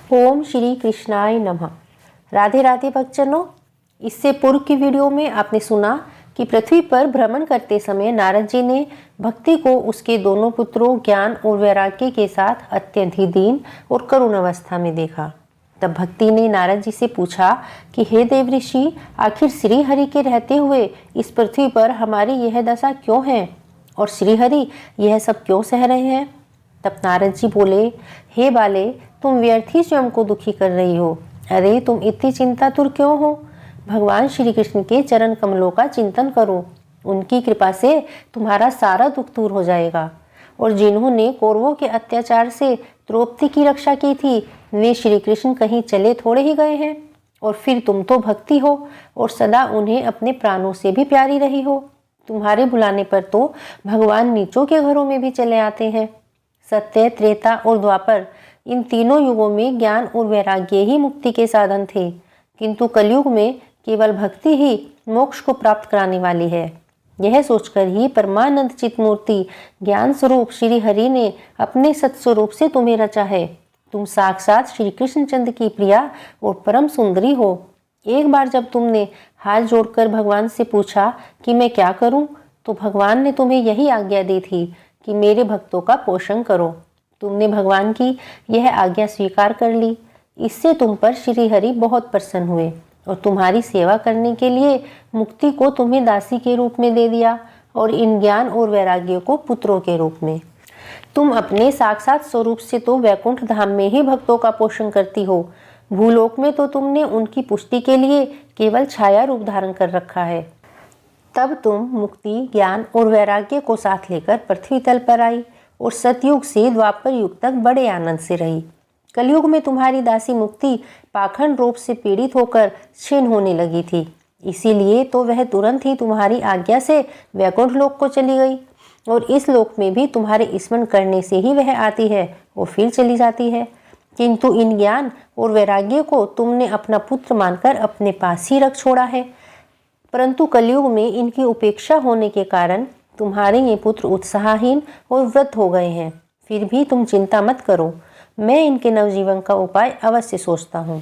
ओम श्री कृष्णाय नमः। राधे राधे भक्तजनों। इससे पूर्व की वीडियो में आपने सुना कि पृथ्वी पर भ्रमण करते समय नारद जी ने भक्ति को उसके दोनों पुत्रों ज्ञान और वैराग्य के साथ अत्यंत ही दीन और करुण अवस्था में देखा। तब भक्ति ने नारद जी से पूछा कि हे देव ऋषि, आखिर श्री हरि के रहते हुए इस पृथ्वी पर हमारी यह दशा क्यों है और श्री हरि यह सब क्यों सह रहे हैं। तब नारद जी बोले, हे बाले, तुम व्यर्थ ही स्वयं को दुखी कर रही हो। अरे तुम इतनी चिंतातुर क्यों हो। भगवान श्री कृष्ण के चरण कमलों का चिंतन करो, उनकी कृपा से तुम्हारा सारा दुख दूर हो जाएगा। और जिन्होंने कौरवों के अत्याचार से द्रौपदी की रक्षा की थी, वे श्री कृष्ण कहीं चले थोड़े ही गए हैं। और फिर तुम तो भक्ति हो और सदा उन्हें अपने प्राणों से भी प्यारी रही हो। तुम्हारे बुलाने पर तो भगवान नीचों के घरों में भी चले आते हैं। सत्य, त्रेता और द्वापर, इन तीनों युगों में ज्ञान और वैराग्य ही मुक्ति के साधन थे, किंतु कलयुग में केवल भक्ति ही मोक्ष को प्राप्त कराने वाली है। यह सोचकर ही परमानंद चित मूर्ति ज्ञान स्वरूप श्री हरि ने अपने सत्स्वरूप से तुम्हें रचा है। तुम साक्षात श्री कृष्णचंद्र की प्रिया और परम सुंदरी हो। एक बार जब तुमने हाथ जोड़कर भगवान से पूछा कि मैं क्या करूं, तो भगवान ने तुम्हें यही आज्ञा दी थी कि मेरे भक्तों का पोषण करो। तुमने भगवान की यह आज्ञा स्वीकार कर ली। इससे तुम पर श्री हरि बहुत प्रसन्न हुए और तुम्हारी सेवा करने के लिए मुक्ति को तुम्हें दासी के रूप में दे दिया और इन ज्ञान और वैराग्य को पुत्रों के रूप में। तुम अपने साक्षात स्वरूप से तो वैकुंठ धाम में ही भक्तों का पोषण करती हो। भूलोक में तो तुमने उनकी पुष्टि के लिए केवल छाया रूप धारण कर रखा है। तब तुम मुक्ति, ज्ञान और वैराग्य को साथ लेकर पृथ्वी तल पर आई और सतयुग से द्वापर युग तक बड़े आनंद से रही। कलयुग में तुम्हारी दासी मुक्ति पाखंड रूप से पीड़ित होकर क्षीण होने लगी थी, इसीलिए तो वह तुरंत ही तुम्हारी आज्ञा से वैकुंठ लोक को चली गई। और इस लोक में भी तुम्हारे स्मरण करने से ही वह आती है और फिर चली जाती है। किंतु इन ज्ञान और वैराग्य को तुमने अपना पुत्र मानकर अपने पास ही रख छोड़ा है। परंतु कलयुग में इनकी उपेक्षा होने के कारण तुम्हारे ये पुत्र उत्साहहीन और वृद्ध हो गए हैं। फिर भी तुम चिंता मत करो, मैं इनके नवजीवन का उपाय अवश्य सोचता हूँ।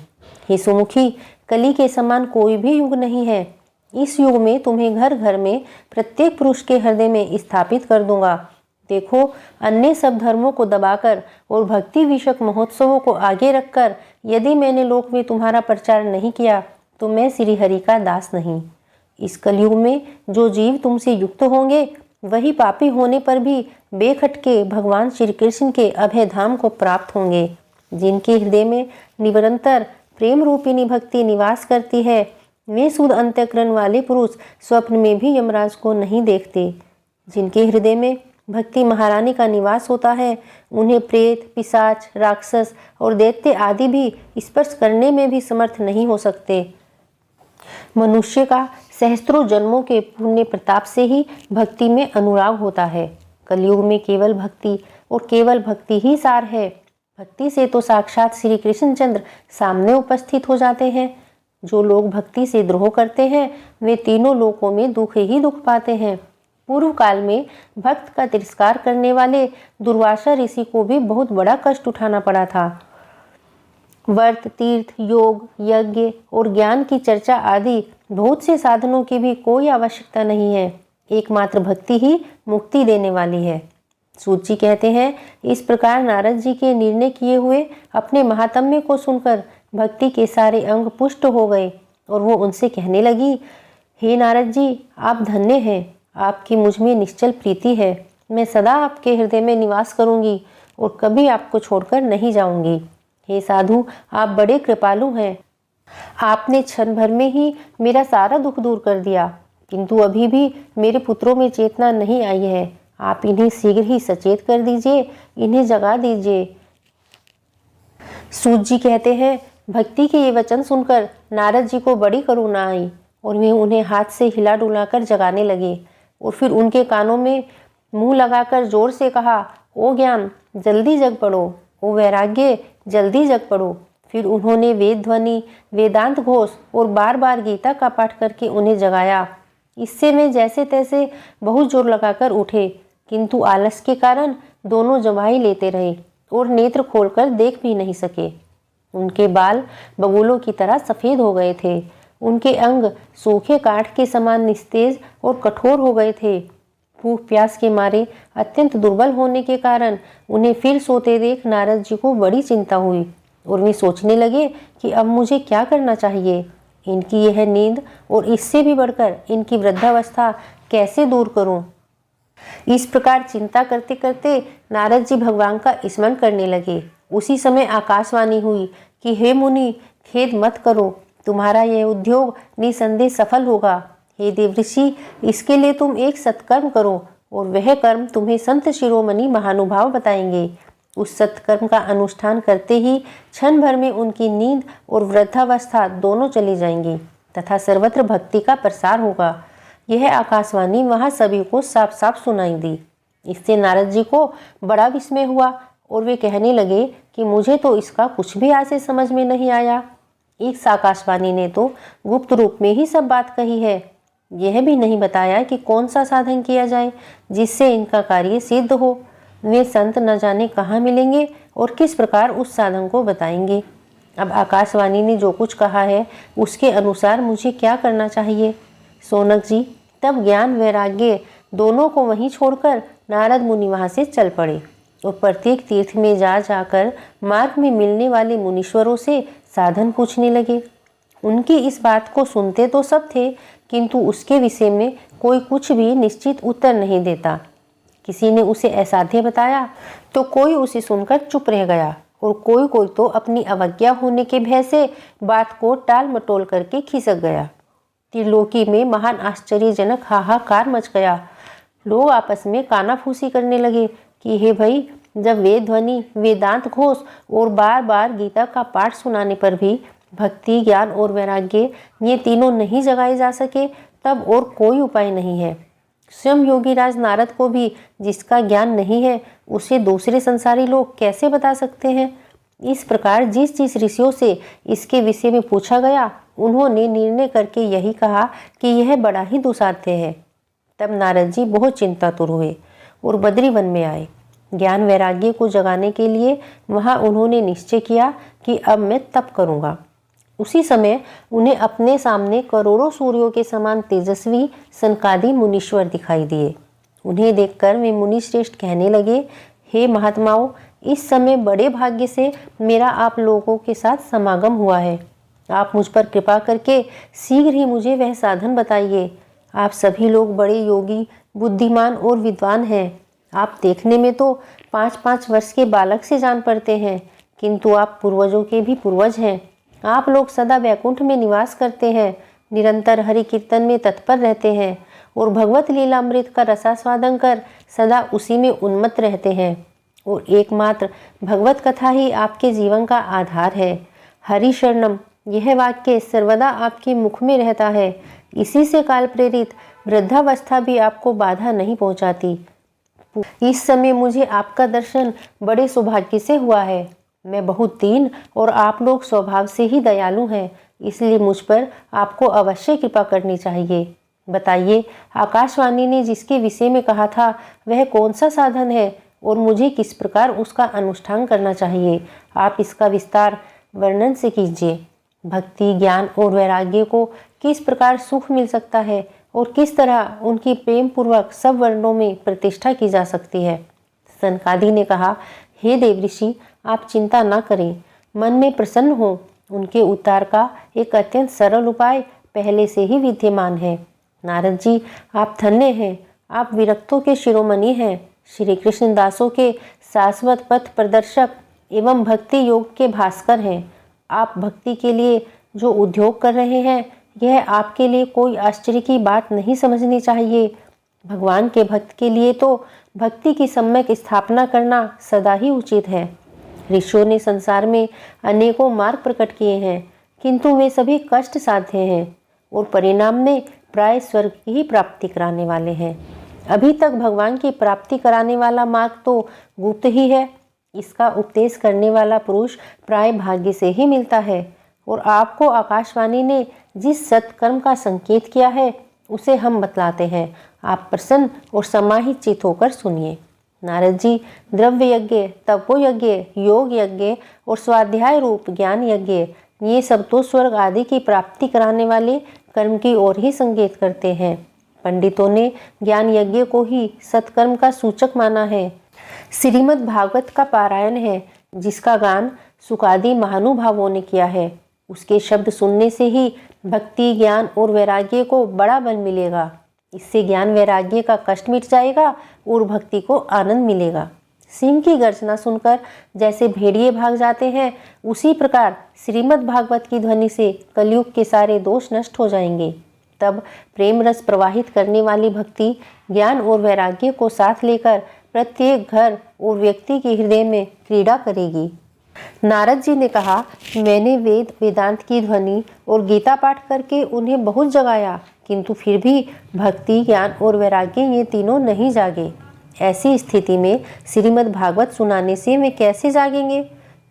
हे सुमुखी, कली के समान कोई भी युग नहीं है। इस युग में तुम्हें घर घर में प्रत्येक पुरुष के हृदय में स्थापित कर दूंगा। देखो, अन्य सब धर्मों को दबाकर और भक्ति विषयक महोत्सवों को आगे रखकर यदि मैंने लोक में तुम्हारा प्रचार नहीं किया तो मैं श्री हरि का दास नहीं। इस कलयुग में जो जीव तुमसे युक्त होंगे वही पापी होने पर भी बेखटके भगवान श्री कृष्ण के अभय धाम को प्राप्त होंगे। जिनके हृदय में निरंतर प्रेम रूपिणी भक्ति निवास करती है, वे शुद्ध अंतःकरण वाले पुरुष स्वप्न में भी यमराज को नहीं देखते। जिनके हृदय में भक्ति महारानी का निवास होता है, उन्हें प्रेत, पिशाच, राक्षस और दैत्य आदि भी स्पर्श करने में भी समर्थ नहीं हो सकते। मनुष्य का सहस्त्रों जन्मों के पुण्य प्रताप से ही भक्ति में अनुराग होता है। कलयुग में केवल भक्ति और केवल भक्ति ही सार है। भक्ति से तो साक्षात श्री कृष्णचंद्र सामने उपस्थित हो जाते हैं। जो लोग भक्ति से द्रोह करते हैं वे तीनों लोकों में दुख ही दुख पाते हैं। पूर्व काल में भक्त का तिरस्कार करने वाले दुर्वासा ऋषि को भी बहुत बड़ा कष्ट उठाना पड़ा था। व्रत, तीर्थ, योग, यज्ञ और ज्ञान की चर्चा आदि बहुत से साधनों की भी कोई आवश्यकता नहीं है। एकमात्र भक्ति ही मुक्ति देने वाली है। सूत जी कहते हैं, इस प्रकार नारद जी के निर्णय किए हुए अपने महात्म्य को सुनकर भक्ति के सारे अंग पुष्ट हो गए और वो उनसे कहने लगी, हे नारद जी, आप धन्य हैं। आपकी मुझ में निश्चल प्रीति है। मैं सदा आपके हृदय में निवास करूंगी और कभी आपको छोड़कर नहीं जाऊंगी। हे साधु, आप बड़े कृपालु हैं। आपने क्षण भर में ही मेरा सारा दुख दूर कर दिया, किंतु अभी भी मेरे पुत्रों में चेतना नहीं आई है। आप इन्हें शीघ्र ही सचेत कर दीजिए, इन्हें जगा दीजिए। सूत जी कहते हैं, भक्ति के ये वचन सुनकर नारद जी को बड़ी करुणा आई और वे उन्हें हाथ से हिला डुलाकर जगाने लगे और फिर उनके कानों में मुंह लगाकर जोर से कहा, ओ ज्ञान, जल्दी जग पड़ो। ओ वैराग्य, जल्दी जग पड़ो। फिर उन्होंने वेद ध्वनि, वेदांत घोष और बार बार गीता का पाठ करके उन्हें जगाया। इससे वे जैसे तैसे बहुत जोर लगाकर उठे, किंतु आलस के कारण दोनों जमाई लेते रहे और नेत्र खोलकर देख भी नहीं सके। उनके बाल बगुलों की तरह सफ़ेद हो गए थे। उनके अंग सूखे काठ के समान निस्तेज और कठोर हो गए थे। भूख प्यास के मारे अत्यंत दुर्बल होने के कारण उन्हें फिर सोते देख नारद जी को बड़ी चिंता हुई और वे सोचने लगे कि अब मुझे क्या करना चाहिए। इनकी यह नींद और इससे भी बढ़कर इनकी वृद्धावस्था कैसे दूर करूं। इस प्रकार चिंता करते करते नारद जी भगवान का स्मरण करने लगे। उसी समय आकाशवाणी हुई कि हे मुनि, खेद मत करो, तुम्हारा यह उद्योग निसंदेह सफल होगा। हे देवऋषि, इसके लिए तुम एक सत्कर्म करो और वह कर्म तुम्हें संत शिरोमणि महानुभाव बताएंगे। उस सत्कर्म का अनुष्ठान करते ही क्षण भर में उनकी नींद और वृद्धावस्था दोनों चली जाएंगी तथा सर्वत्र भक्ति का प्रसार होगा। यह आकाशवाणी वहां सभी को साफ साफ सुनाई दी। इससे नारद जी को बड़ा विस्मय हुआ और वे कहने लगे कि मुझे तो इसका कुछ भी आज से समझ में नहीं आया। इस आकाशवाणी ने तो गुप्त रूप में ही सब बात कही है। यह भी नहीं बताया कि कौन सा साधन किया जाए जिससे इनका कार्य सिद्ध हो। वे संत न जाने कहाँ मिलेंगे और किस प्रकार उस साधन को बताएंगे। अब आकाशवाणी ने जो कुछ कहा है उसके अनुसार मुझे क्या करना चाहिए। सोनक जी तब ज्ञान वैराग्य दोनों को वहीं छोड़कर नारद मुनि वहां से चल पड़े और प्रत्येक तीर्थ में जा जाकर मार्ग में मिलने वाले मुनीश्वरों से साधन पूछने लगे। उनकी इस बात को सुनते तो सब थे, किंतु उसके विषय में कोई कुछ भी निश्चित उत्तर नहीं देता। किसी ने उसे असाध्य बताया तो कोई उसे सुनकर चुप रह गया और कोई कोई तो अपनी अवज्ञा होने के भय से बात को टाल मटोल करके खिसक गया। त्रिलोकी में महान आश्चर्यजनक हाहाकार मच गया। लोग आपस में कानाफूसी करने लगे कि हे भाई, जब वेद ध्वनि, वेदांत घोष और बार बार गीता का पाठ सुनाने पर भी भक्ति, ज्ञान और वैराग्य ये तीनों नहीं जगाए जा सके, तब और कोई उपाय नहीं है। स्वयं योगीराज नारद को भी जिसका ज्ञान नहीं है उसे दूसरे संसारी लोग कैसे बता सकते हैं। इस प्रकार जिस ऋषियों से इसके विषय में पूछा गया उन्होंने निर्णय करके यही कहा कि यह बड़ा ही दुसाध्य है। तब नारद जी बहुत चिंतातुर हुए और बद्रीवन में आए। ज्ञान वैराग्य को जगाने के लिए वहां उन्होंने निश्चय किया कि अब मैं तप करूंगा। उसी समय उन्हें अपने सामने करोड़ों सूर्यों के समान तेजस्वी सनकादि मुनीश्वर दिखाई दिए। उन्हें देखकर वे मुनि श्रेष्ठ कहने लगे, हे महात्माओं, इस समय बड़े भाग्य से मेरा आप लोगों के साथ समागम हुआ है। आप मुझ पर कृपा करके शीघ्र ही मुझे वह साधन बताइए। आप सभी लोग बड़े योगी, बुद्धिमान और विद्वान हैं। आप देखने में तो 5-5 वर्ष के बालक से जान पड़ते हैं, किंतु आप पूर्वजों के भी पूर्वज हैं। आप लोग सदा वैकुंठ में निवास करते हैं, निरंतर हरि कीर्तन में तत्पर रहते हैं और भगवत लीलामृत का रसास्वादन कर सदा उसी में उन्मत्त रहते हैं और एकमात्र भगवत कथा ही आपके जीवन का आधार है। हरि शरणम, यह वाक्य सर्वदा आपके मुख में रहता है। इसी से काल प्रेरित वृद्धावस्था भी आपको बाधा नहीं पहुंचाती। इस समय मुझे आपका दर्शन बड़े सौभाग्य से हुआ है। मैं बहुत दीन और आप लोग स्वभाव से ही दयालु हैं, इसलिए मुझ पर आपको अवश्य कृपा करनी चाहिए। बताइए, आकाशवाणी ने जिसके विषय में कहा था वह कौन सा साधन है और मुझे किस प्रकार उसका अनुष्ठान करना चाहिए। आप इसका विस्तार वर्णन से कीजिए। भक्ति, ज्ञान और वैराग्य को किस प्रकार सुख मिल सकता है और किस तरह उनकी प्रेम पूर्वक सब वर्णों में प्रतिष्ठा की जा सकती है। सनकादि ने कहा, हे देवऋषि, आप चिंता न करें, मन में प्रसन्न हो। उनके उद्धार का एक अत्यंत सरल उपाय पहले से ही विद्यमान है। नारद जी, आप धन्य हैं। आप विरक्तों के शिरोमणि हैं, श्री कृष्ण दासों के शाश्वत पथ प्रदर्शक एवं भक्ति योग के भास्कर हैं। आप भक्ति के लिए जो उद्योग कर रहे हैं यह आपके लिए कोई आश्चर्य की बात नहीं समझनी चाहिए। भगवान के भक्त के लिए तो भक्ति की सम्यक स्थापना करना सदा ही उचित है। ऋषियों ने संसार में अनेकों मार्ग प्रकट किए हैं, किंतु वे सभी कष्ट साध्य हैं और परिणाम में प्राय स्वर्ग की ही प्राप्ति कराने वाले हैं। अभी तक भगवान की प्राप्ति कराने वाला मार्ग तो गुप्त ही है। इसका उपदेश करने वाला पुरुष प्राय भाग्य से ही मिलता है और आपको आकाशवाणी ने जिस सत्कर्म का संकेत किया है उसे हम बतलाते हैं। आप प्रसन्न और समाहित चित्त होकर सुनिए। नारद जी द्रव्य यज्ञ, तपो यज्ञ, योग यज्ञ और स्वाध्याय रूप ज्ञान यज्ञ, ये सब तो स्वर्ग आदि की प्राप्ति कराने वाले कर्म की ओर ही संकेत करते हैं। पंडितों ने ज्ञान यज्ञ को ही सत्कर्म का सूचक माना है। श्रीमद् भागवत का पारायण है, जिसका गान सुकादि महानुभावों ने किया है। उसके शब्द सुनने से ही भक्ति, ज्ञान और वैराग्य को बड़ा बल मिलेगा। इससे ज्ञान वैराग्य का कष्ट मिट जाएगा और भक्ति को आनंद मिलेगा। सिंह की गर्जना सुनकर जैसे भेड़िए भाग जाते हैं, उसी प्रकार श्रीमद् भागवत की ध्वनि से कलयुग के सारे दोष नष्ट हो जाएंगे। तब प्रेम रस प्रवाहित करने वाली भक्ति, ज्ञान और वैराग्य को साथ लेकर प्रत्येक घर और व्यक्ति के हृदय में क्रीड़ा करेगी। नारद जी ने कहा, मैंने वेद वेदांत की ध्वनि और गीता पाठ करके उन्हें बहुत जगाया, किंतु फिर भी भक्ति, ज्ञान और वैराग्य ये तीनों नहीं जागे। ऐसी स्थिति में श्रीमद् भागवत सुनाने से वे कैसे जागेंगे?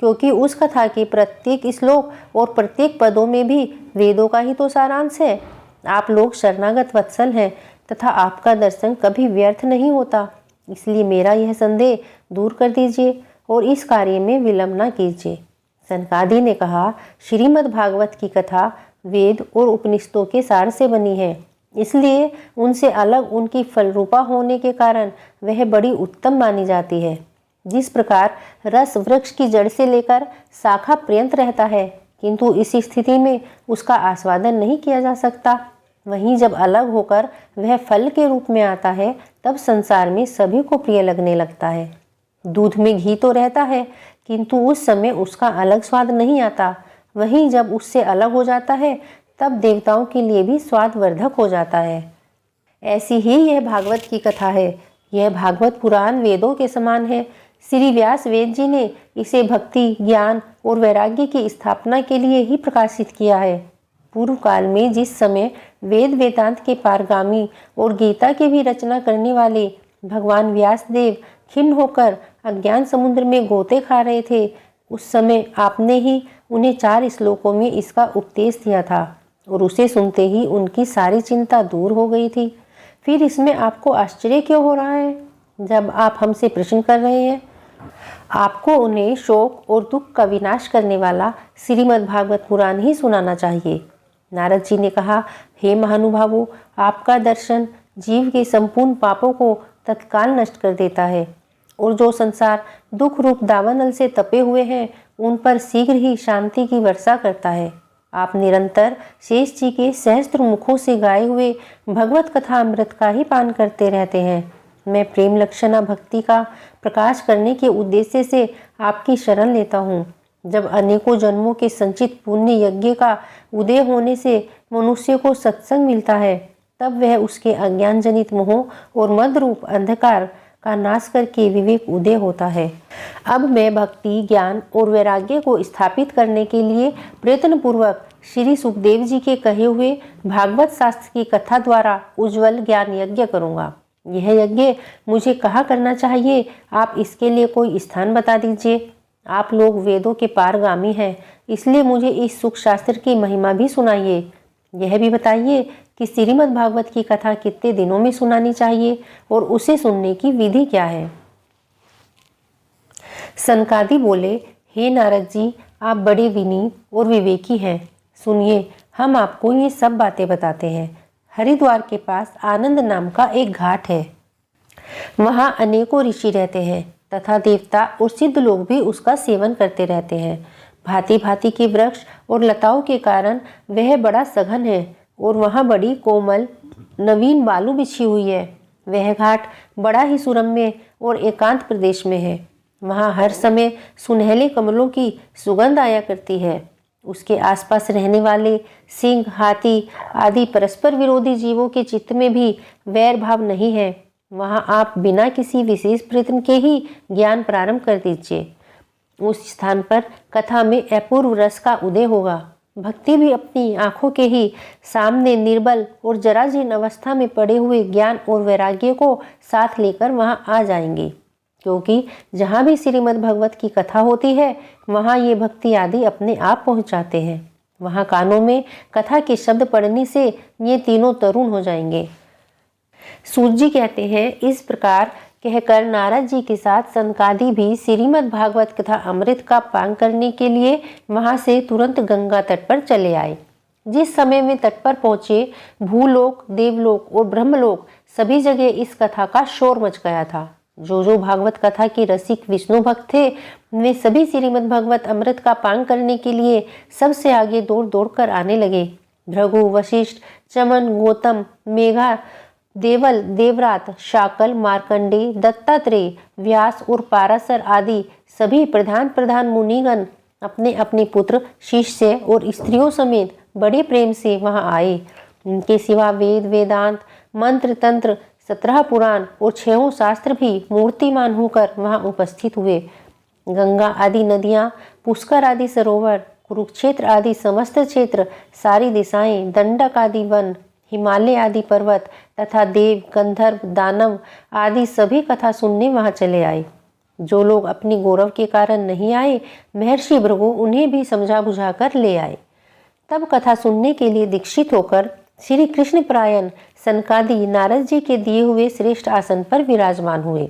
क्योंकि उस कथा के प्रत्येक श्लोक और प्रत्येक पदों में भी वेदों का ही तो सारांश है। आप लोग शरणागत वत्सल हैं तथा आपका दर्शन कभी व्यर्थ नहीं होता। इसलिए मेरा यह संदेह दूर कर दीजिए और इस कार्य में विलंब न कीजिए। सनकादि ने कहा, श्रीमद् भागवत की कथा वेद और उपनिषदों के सार से बनी है, इसलिए उनसे अलग उनकी फलरूपा होने के कारण वह बड़ी उत्तम मानी जाती है। जिस प्रकार रस वृक्ष की जड़ से लेकर शाखा पर्यंत रहता है, किंतु इस स्थिति में उसका आस्वादन नहीं किया जा सकता, वहीं जब अलग होकर वह फल के रूप में आता है, तब संसार में सभी को प्रिय लगने लगता है। दूध में घी तो रहता है, किंतु उस समय उसका अलग स्वाद नहीं आता, वहीं जब उससे अलग हो जाता है, तब देवताओं के लिए भी स्वादवर्धक हो जाता है। ऐसी ही यह भागवत की कथा है। यह भागवत पुराण वेदों के समान है। श्री व्यास वेद जी ने इसे भक्ति, ज्ञान और वैराग्य की स्थापना के लिए ही प्रकाशित किया है। पूर्व काल में जिस समय वेद वेदांत के पारगामी और गीता की भी रचना करने वाले भगवान व्यास देव खिन्न होकर अज्ञान समुद्र में गोते खा रहे थे, उस समय आपने ही उन्हें 4 श्लोकों में इसका उपदेश दिया था और उसे सुनते ही उनकी सारी चिंता दूर हो गई थी। फिर इसमें आपको आश्चर्य क्यों हो रहा है? जब आप हमसे प्रश्न कर रहे हैं, आपको उन्हें शोक और दुख का विनाश करने वाला श्रीमद् भागवत पुराण ही सुनाना चाहिए। नारद जी ने कहा, हे महानुभावों, आपका दर्शन जीव के संपूर्ण पापों को तत्काल नष्ट कर देता है और जो संसार दुख रूप दावानल से तपे हुए हैं, उन पर शीघ्र ही शांति की वर्षा करता है। आप निरंतर शेष जी के सहस्त्र मुखों से गाए हुए भगवत कथा अमृत का ही पान करते रहते हैं। मैं प्रेम लक्षणा भक्ति का प्रकाश करने के उद्देश्य से आपकी शरण लेता हूँ। जब अनेकों जन्मों के संचित पुण्य यज्ञ का उदय होने से मनुष्य को सत्संग मिलता है, तब वह उसके अज्ञान जनित मोह और मद रूप अंधकार का नाश करके विवेक उदय होता है। अब मैं भक्ति, ज्ञान और वैराग्य को स्थापित करने के लिए प्रयत्न पूर्वक श्री सुखदेव जी के कहे हुए भागवत शास्त्र की कथा द्वारा उज्जवल ज्ञान यज्ञ करूंगा। यह यज्ञ मुझे कहाँ करना चाहिए? आप इसके लिए कोई स्थान बता दीजिए। आप लोग वेदों के पारगामी हैं, इसलिए मुझे इस सुख शास्त्र की महिमा भी सुनाइए। यह भी बताइए कि श्रीमद् भागवत की कथा कितने दिनों में सुनानी चाहिए और उसे सुनने की विधि क्या है? सनकादि बोले, हे नारद जी, आप बड़े विनीत और विवेकी हैं। सुनिए, हम आपको ये सब बातें बताते हैं। हरिद्वार के पास आनंद नाम का एक घाट है। वहाँ अनेकों ऋषि रहते हैं तथा देवता और सिद्ध लोग भी उसका सेवन करते रहते हैं। भांति भांति के वृक्ष और लताओं के कारण वह बड़ा सघन है और वहाँ बड़ी कोमल नवीन बालू बिछी हुई है। वह घाट बड़ा ही सुरम्य और एकांत प्रदेश में है। वहाँ हर समय सुनहले कमलों की सुगंध आया करती है। उसके आसपास रहने वाले सिंह, हाथी आदि परस्पर विरोधी जीवों के चित्त में भी वैर भाव नहीं है। वहाँ आप बिना किसी विशेष प्रयत्न के ही ज्ञान प्रारंभ कर दीजिए। उस स्थान पर कथा में अपूर्व रस का उदय होगा। भक्ति भी अपनी आंखों के ही सामने निर्बल और जराजीर्ण अवस्था में पड़े हुए ज्ञान और वैराग्य को साथ लेकर वहाँ आ जाएंगी, क्योंकि जहाँ भी श्रीमद् भागवत की कथा होती है, वहाँ ये भक्ति आदि अपने आप पहुँच जाते हैं। वहाँ कानों में कथा के शब्द पढ़ने से ये तीनों तरुण हो जाएंगे। सूत जी कहते हैं, इस प्रकार कहकर नारद जी के साथ सनकादि भी श्रीमद् भागवत कथा अमृत का पान करने के लिए वहां से तुरंत गंगा तट पर चले आए। जिस समय वे तट पर पहुंचे, भूलोक, देवलोक और ब्रह्मलोक सभी जगह इस कथा का शोर मच गया था। जो भागवत कथा के रसिक विष्णु भक्त थे, वे सभी श्रीमद् भागवत अमृत का पान करने के लिए सबसे आगे दौड़ दौड़ कर आने लगे। भृगु, वशिष्ठ, चमन, गौतम, मेघा, देवल, देवरात, शाकल, मार्कंडे, दत्तात्रेय, व्यास और पाराशर आदि सभी प्रधान प्रधान मुनिगण अपने अपने पुत्र, शिष्य और स्त्रियों समेत बड़े प्रेम से वहां आए। उनके सिवा वेद, वेदांत, मंत्र, तंत्र, 17 पुराण और 6 शास्त्र भी मूर्तिमान होकर वहां उपस्थित हुए। गंगा आदि नदियां, पुष्कर आदि सरोवर, कुरुक्षेत्र आदि समस्त क्षेत्र, सारी दिशाएं, दंडक आदि वन, हिमालय आदि पर्वत तथा देव, गंधर्व, दानव आदि सभी कथा सुनने वहां चले आए। जो लोग अपनी गौरव के कारण नहीं आए, महर्षि भृगु उन्हें भी समझा बुझाकर ले आए। तब कथा सुनने के लिए दीक्षित होकर श्री कृष्ण प्रायण सनकादि नारद जी के दिए हुए श्रेष्ठ आसन पर विराजमान हुए।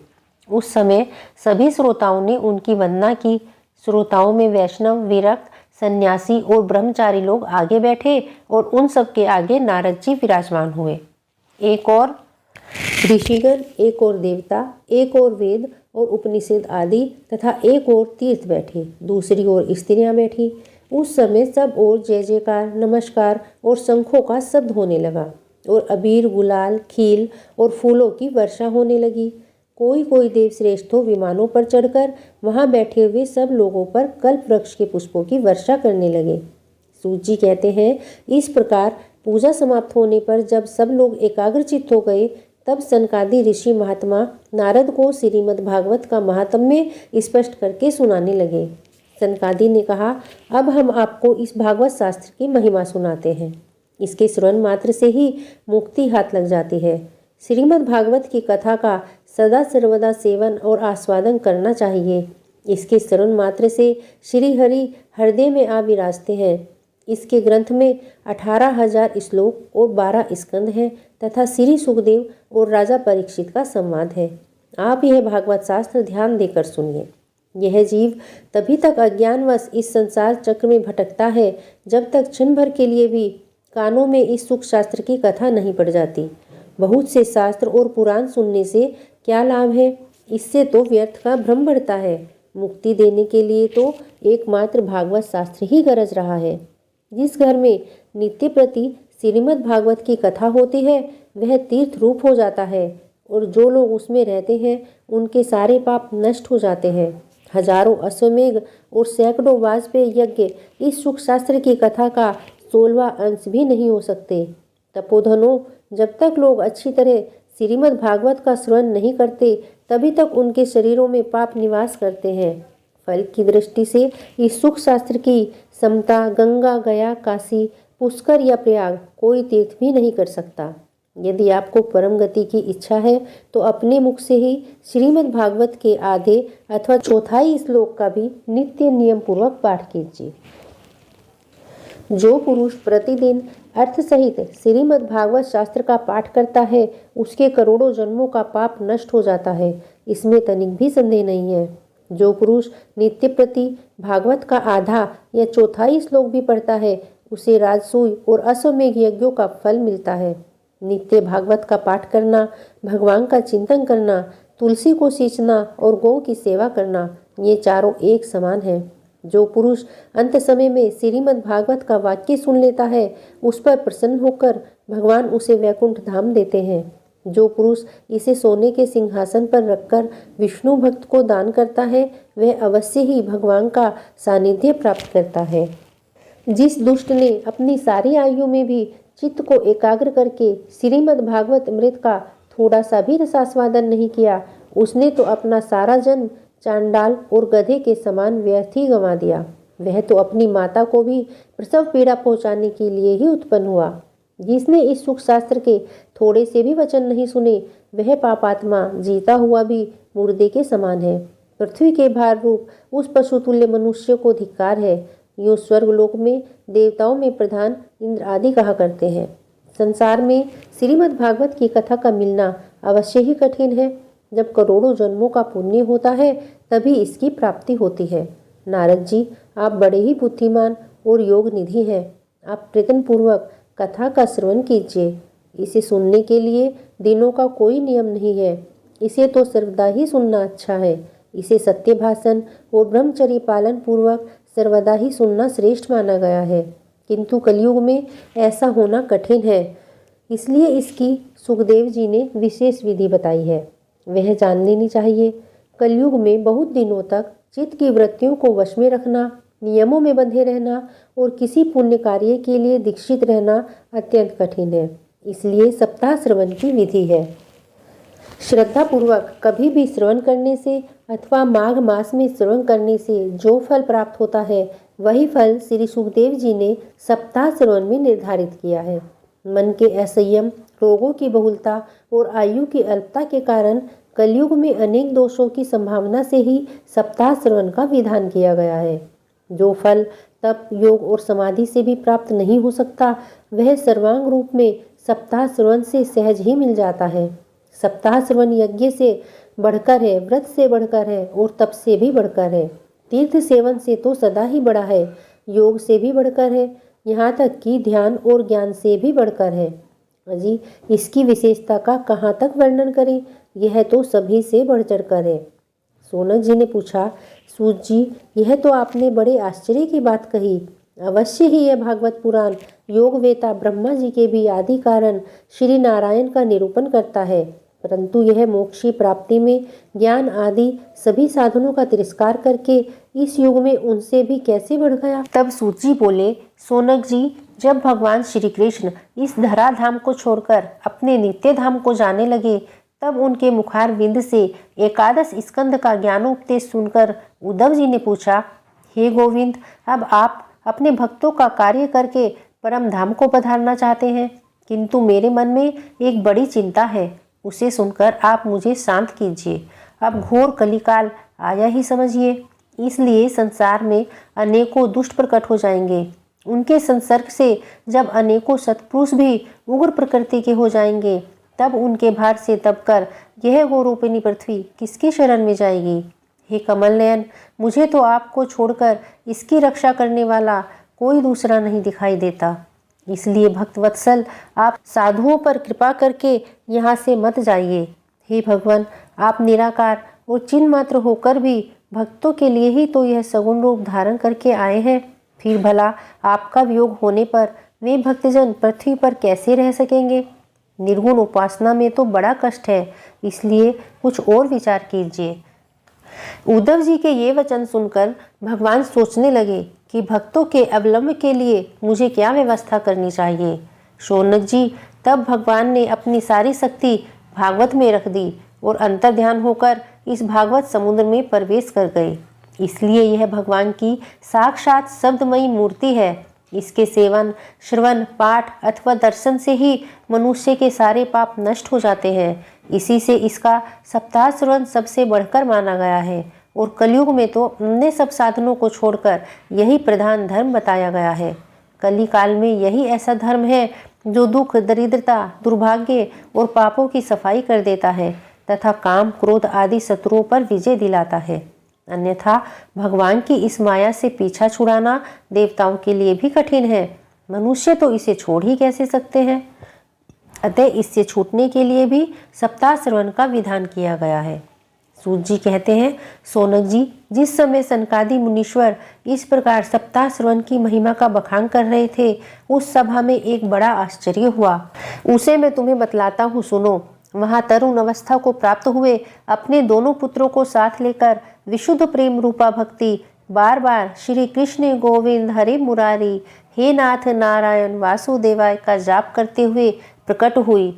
उस समय सभी श्रोताओं ने उनकी वंदना की। श्रोताओं में वैष्णव, विरक्त, सन्यासी और ब्रह्मचारी लोग आगे बैठे और उन सबके आगे नारद जी विराजमान हुए। एक और ऋषिगण, एक और देवता, एक और वेद और उपनिषद आदि तथा एक और तीर्थ बैठे, दूसरी ओर स्त्रियां बैठी। उस समय सब ओर जय जयकार, नमस्कार और शंखों का शब्द होने लगा और अबीर, गुलाल, खील और फूलों की वर्षा होने लगी। कोई कोई देवश्रेष्ठों विमानों पर चढ़कर वहां बैठे हुए सब लोगों पर कल्प वृक्ष के पुष्पों की वर्षा करने लगे। सूत जी कहते हैं, इस प्रकार पूजा समाप्त होने पर जब सब लोग एकाग्रचित्त हो गए, तब सनकादि ऋषि महात्मा नारद को श्रीमद् भागवत का महात्म्य स्पष्ट करके सुनाने लगे। सनकादि ने कहा, अब हम आपको इस भागवत शास्त्र की महिमा सुनाते हैं। इसके श्रवण मात्र से ही मुक्ति हाथ लग जाती है। श्रीमद् भागवत की कथा का सदा सर्वदा सेवन और आस्वादन करना चाहिए। इसके श्रवण मात्र से श्री हरि हृदय में आ विराजते हैं। इसके ग्रंथ में 18,000 श्लोक और 12 स्कंद हैं तथा श्री सुखदेव और राजा परीक्षित का संवाद है। आप यह भागवत शास्त्र ध्यान देकर सुनिए। यह जीव तभी तक अज्ञानवश इस संसार चक्र में भटकता है जब तक क्षण भर के लिए भी कानों में इस सुख शास्त्र की कथा नहीं पड़ जाती। बहुत से शास्त्र और पुराण सुनने से क्या लाभ है? इससे तो व्यर्थ का भ्रम बढ़ता है। मुक्ति देने के लिए तो एकमात्र भागवत शास्त्र ही गरज रहा है। जिस घर में नित्य प्रति श्रीमद् भागवत की कथा होती है, वह तीर्थ रूप हो जाता है और जो लोग उसमें रहते हैं उनके सारे पाप नष्ट हो जाते हैं। हजारों अश्वमेघ और सैकड़ों वाजपेयी यज्ञ इस सुख शास्त्र की कथा का 16वां अंश भी नहीं हो सकते। तपोधनों, जब तक लोग अच्छी तरह श्रीमद् भागवत का श्रवण नहीं करते, तभी तक उनके शरीरों में पाप निवास करते हैं। फल की दृष्टि से इस सुख शास्त्र की समता गंगा, गया, काशी, पुष्कर या प्रयाग कोई तीर्थ भी नहीं कर सकता। यदि आपको परम गति की इच्छा है तो अपने मुख से ही श्रीमद् भागवत के आधे अथवा चौथाई श्लोक का भी नित्य नियम पूर्वक पाठ कीजिए। जो पुरुष प्रतिदिन अर्थ सहित श्रीमद् भागवत शास्त्र का पाठ करता है, उसके करोड़ों जन्मों का पाप नष्ट हो जाता है। इसमें तनिक भी संदेह नहीं है। जो पुरुष नित्य प्रति भागवत का आधा या चौथाई श्लोक भी पढ़ता है, उसे राजसूय और अश्वमेघ यज्ञों का फल मिलता है। नित्य भागवत का पाठ करना, भगवान का चिंतन करना, तुलसी को सींचना और गौ की सेवा करना, ये चारों एक समान है। जो पुरुष अंत समय में श्रीमद् भागवत का वाक्य सुन लेता है, उस पर प्रसन्न होकर भगवान उसे वैकुंठ धाम देते हैं। जो पुरुष इसे सोने के सिंहासन पर रखकर विष्णु भक्त को दान करता है, वह अवश्य ही भगवान का सानिध्य प्राप्त करता है। जिस दुष्ट ने अपनी सारी आयु में भी चित्त को एकाग्र करके श्रीमद् भागवत अमृत का थोड़ा सा भी रसास्वादन नहीं किया, उसने तो अपना सारा जन्म चांडाल और गधे के समान व्यर्थ ही गंवा दिया। वह तो अपनी माता को भी प्रसव पीड़ा पहुंचाने के लिए ही उत्पन्न हुआ। जिसने इस सुख शास्त्र के थोड़े से भी वचन नहीं सुने, वह पापात्मा जीता हुआ भी मुर्दे के समान है। पृथ्वी के भार रूप उस पशुतुल्य मनुष्य को धिक्कार है। यूँ स्वर्गलोक में देवताओं में प्रधान इंद्र आदि कहा करते हैं। संसार में श्रीमद् भागवत की कथा का मिलना अवश्य ही कठिन है। जब करोड़ों जन्मों का पुण्य होता है तभी इसकी प्राप्ति होती है। नारद जी, आप बड़े ही बुद्धिमान और योग निधि हैं। आप प्रयत्न पूर्वक कथा का श्रवण कीजिए। इसे सुनने के लिए दिनों का कोई नियम नहीं है। इसे तो सर्वदा ही सुनना अच्छा है। इसे सत्य भाषण और ब्रह्मचर्य पालन पूर्वक सर्वदा ही सुनना श्रेष्ठ माना गया है। किंतु कलयुग में ऐसा होना कठिन है, इसलिए इसकी सुखदेव जी ने विशेष विधि बताई है। वह जान लेनी चाहिए। कलयुग में बहुत दिनों तक चित्त की वृत्तियों को वश में रखना, नियमों में बंधे रहना और किसी पुण्य कार्य के लिए दीक्षित रहना अत्यंत कठिन है। इसलिए सप्ताह श्रवण की विधि है। श्रद्धा पूर्वक कभी भी श्रवण करने से अथवा माघ मास में श्रवण करने से जो फल प्राप्त होता है वही फल श्री सुखदेव जी ने सप्ताह श्रवण में निर्धारित किया है। मन के असंयम, रोगों की बहुलता और आयु की अल्पता के कारण कलयुग में अनेक दोषों की संभावना से ही सप्ताह श्रवण का विधान किया गया है। जो फल तप, योग और समाधि से भी प्राप्त नहीं हो सकता वह सर्वांग रूप में सप्ताह श्रवण से सहज ही मिल जाता है। सप्ताह श्रवण यज्ञ से बढ़कर है, व्रत से बढ़कर है और तप से भी बढ़कर है। तीर्थ सेवन से तो सदा ही बड़ा है, योग से भी बढ़कर है, यहाँ तक कि ध्यान और ज्ञान से भी बढ़कर है। अजी, इसकी विशेषता का कहाँ तक वर्णन करें, यह तो सभी से बढ़ चढ़कर है। सोनक जी ने पूछा, सूत जी, यह तो आपने बड़े आश्चर्य की बात कही। अवश्य ही यह भागवत पुराण योग वेता ब्रह्मा जी के भी आदि कारण श्री नारायण का निरूपण करता है, परंतु यह मोक्ष की प्राप्ति में ज्ञान आदि सभी साधनों का तिरस्कार करके इस युग में उनसे भी कैसे बढ़ गया। तब सूत जी बोले, सोनक जी, जब भगवान श्री कृष्ण इस धराधाम को छोड़कर अपने नित्य धाम को जाने लगे तब उनके मुखार बिंद से एकादश स्कंद का ज्ञानोपदेश सुनकर उद्धव जी ने पूछा, हे गोविंद, अब आप अपने भक्तों का कार्य करके परम धाम को पधारना चाहते हैं, किंतु मेरे मन में एक बड़ी चिंता है, उसे सुनकर आप मुझे शांत कीजिए। अब घोर कलिकाल आया ही समझिए, इसलिए संसार में अनेकों दुष्ट प्रकट हो जाएंगे। उनके संसर्ग से जब अनेकों सत्पुरुष भी उग्र प्रकृति के हो जाएंगे तब उनके भार से दबकर यह गौरूपिणी पृथ्वी किसकी शरण में जाएगी। हे कमल नयन, मुझे तो आपको छोड़कर इसकी रक्षा करने वाला कोई दूसरा नहीं दिखाई देता, इसलिए भक्त वत्सल आप साधुओं पर कृपा करके यहाँ से मत जाइए। हे भगवान, आप निराकार और चिन्ह मात्र होकर भी भक्तों के लिए ही तो यह सगुण रूप धारण करके आए हैं, फिर भला आपका वियोग होने पर वे भक्तजन पृथ्वी पर कैसे रह सकेंगे। निर्गुण उपासना में तो बड़ा कष्ट है, इसलिए कुछ और विचार कीजिए। उद्धव जी के ये वचन सुनकर भगवान सोचने लगे कि भक्तों के अवलंब के लिए मुझे क्या व्यवस्था करनी चाहिए। शौनक जी, तब भगवान ने अपनी सारी शक्ति भागवत में रख दी और अंतर ध्यान होकर इस भागवत समुद्र में प्रवेश कर गए। इसलिए यह भगवान की साक्षात शब्दमयी मूर्ति है। इसके सेवन, श्रवण, पाठ अथवा दर्शन से ही मनुष्य के सारे पाप नष्ट हो जाते हैं। इसी से इसका सप्ताह श्रवण सबसे बढ़कर माना गया है और कलयुग में तो अन्य सब साधनों को छोड़कर यही प्रधान धर्म बताया गया है। कली काल में यही ऐसा धर्म है जो दुख, दरिद्रता, दुर्भाग्य और पापों की सफाई कर देता है तथा काम, क्रोध आदि शत्रुओं पर विजय दिलाता है। अन्यथा भगवान की इस माया से पीछा छुड़ाना देवताओं के लिए भी कठिन है, मनुष्य तो इसे छोड़ ही कैसे सकते हैं। अतः इससे छूटने के लिए भी सप्ताह श्रवण का विधान किया गया है। सूत जी कहते हैं, सोनक जी, जिस समय सनकादि मुनीश्वर इस प्रकार सप्ताह श्रवण की महिमा का बखान कर रहे थे उस सभा में एक बड़ा आश्चर्य हुआ। उसे मैं तुम्हें बतलाता हूँ, सुनो। वहाँ तरुण अवस्था को प्राप्त हुए अपने दोनों पुत्रों को साथ लेकर विशुद्ध प्रेम रूपा भक्ति बार बार श्री कृष्ण गोविंद हरे मुरारी, हे नाथ नारायण वासुदेवाय का जाप करते हुए प्रकट हुई।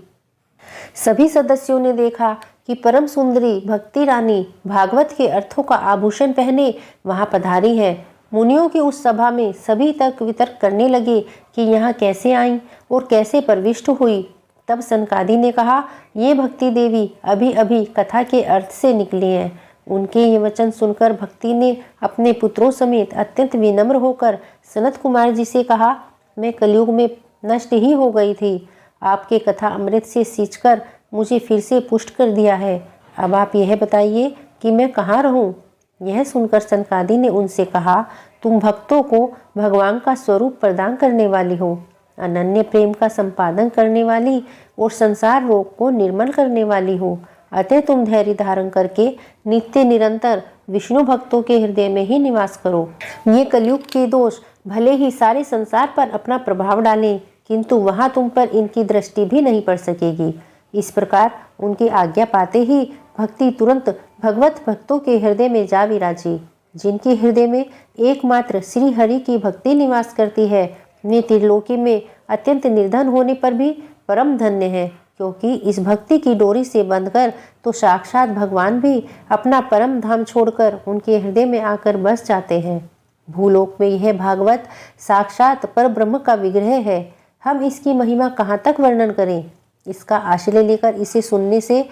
सभी सदस्यों ने देखा कि परम सुंदरी भक्ति रानी भागवत के अर्थों का आभूषण पहने वहाँ पधारी है। मुनियों की उस सभा में सभी तर्क वितर्क करने लगे कि यहाँ कैसे आई और कैसे प्रविष्ट हुई। तब सनकादि ने कहा, ये भक्ति देवी अभी अभी कथा के अर्थ से निकली हैं। उनके ये वचन सुनकर भक्ति ने अपने पुत्रों समेत अत्यंत विनम्र होकर सनत कुमार जी से कहा, मैं कलयुग में नष्ट ही हो गई थी, आपके कथा अमृत से सींचकर मुझे फिर से पुष्ट कर दिया है। अब आप यह बताइए कि मैं कहाँ रहूं? यह सुनकर सनकादि ने उनसे कहा, तुम भक्तों को भगवान का स्वरूप प्रदान करने वाली हो, अनन्य प्रेम का संपादन करने वाली और संसार रोग को निर्मल करने वाली हो। अतः तुम धैर्य धारण करके नित्य निरंतर विष्णु भक्तों के हृदय में ही निवास करो। ये कलयुग के दोष भले ही सारे संसार पर अपना प्रभाव डालें, किंतु वहां तुम पर इनकी दृष्टि भी नहीं पड़ सकेगी। इस प्रकार उनकी आज्ञा पाते ही भक्ति तुरंत भगवत भक्तों के हृदय में जा विराजी। जिनके हृदय में एकमात्र श्री हरि की भक्ति निवास करती है, वे त्रिलोकी में अत्यंत निर्धन होने पर भी परम धन्य है, क्योंकि इस भक्ति की डोरी से बंधकर तो साक्षात भगवान भी अपना परम धाम छोड़कर उनके हृदय में आकर बस जाते हैं। भूलोक में यह भागवत साक्षात पर ब्रह्म का विग्रह है। हम इसकी महिमा कहाँ तक वर्णन करें? इसका आश्रय लेकर इसे सुनने से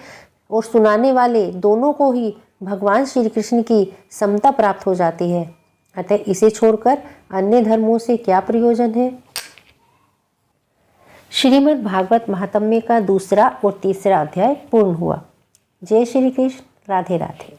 और सुनाने वाले दोनों को ही भगवान श्री कृष्ण की समता प्राप्त हो जाती है। अतः इसे छोड़कर अन्य धर्मों से क्या प्रयोजन है? श्रीमद् भागवत महात्म्य का दूसरा और तीसरा अध्याय पूर्ण हुआ। जय श्री कृष्ण। राधे राधे।